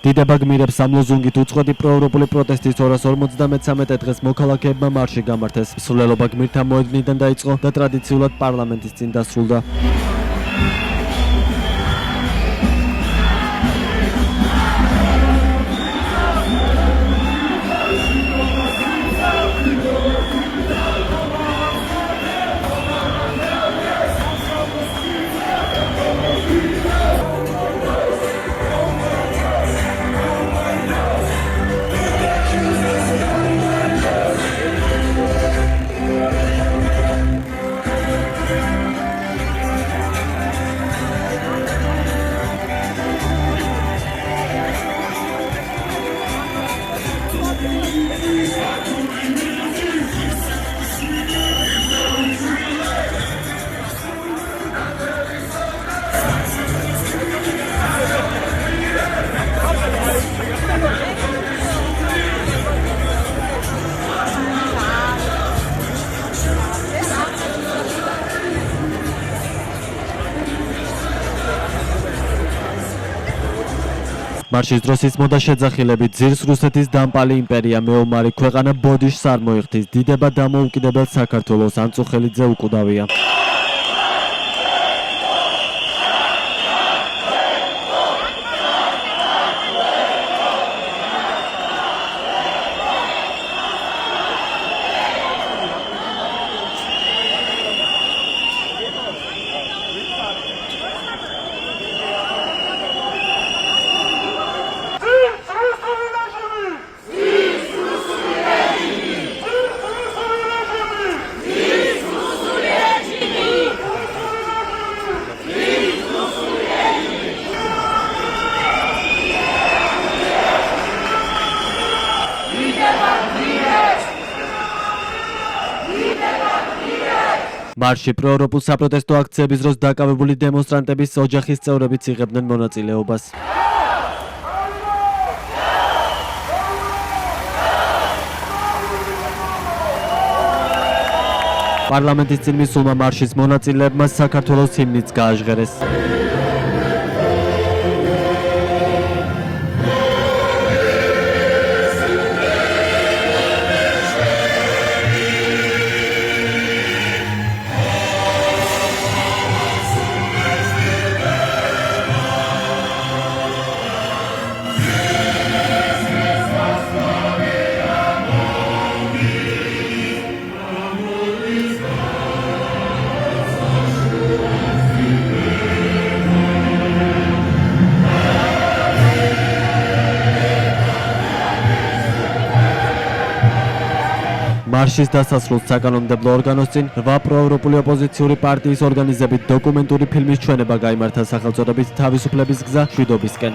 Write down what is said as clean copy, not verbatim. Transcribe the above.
დიდება გმირებს ამ ლოზუნგით უწყვეტი პროევროპული პროტესტის 253 დღეს მოქალაქეებმა მარში გამართეს. მსვლელობა გმირთა მოედნიდან დაიწყო და ტრადიციულად პარლამენტის წინ დასრულდა. მარშის დროს იცმოდა შეძახილებით ძირს რუსეთის დამპალი იმპერია მეომარი ქვეყანა ბოდიშს არ მოიხდის დიდება დამოუკიდებელ საქართველოს ანწუხელიძე უკუდავია. მარში პროევროპულ საპროტესტო აქციების დროს დაკავებული დემონსტრანტების ოჯახის წევრებიც იღებდნენ მონაწილეობას. პარლამენტის წინ მისულმა მარშის მონაწილეებმა საქართველოს ჰიმნიც გააჟღერეს. მარშის დასასრულს საკანონმდებლო ორგანოს წინ 8 პროევროპული ოპოზიციური პარტიის ორგანიზებით დოკუმენტური ფილმის ჩვენება გაიმართა სახელწოდებით თავისუფლების გზა შვიდობისკენ.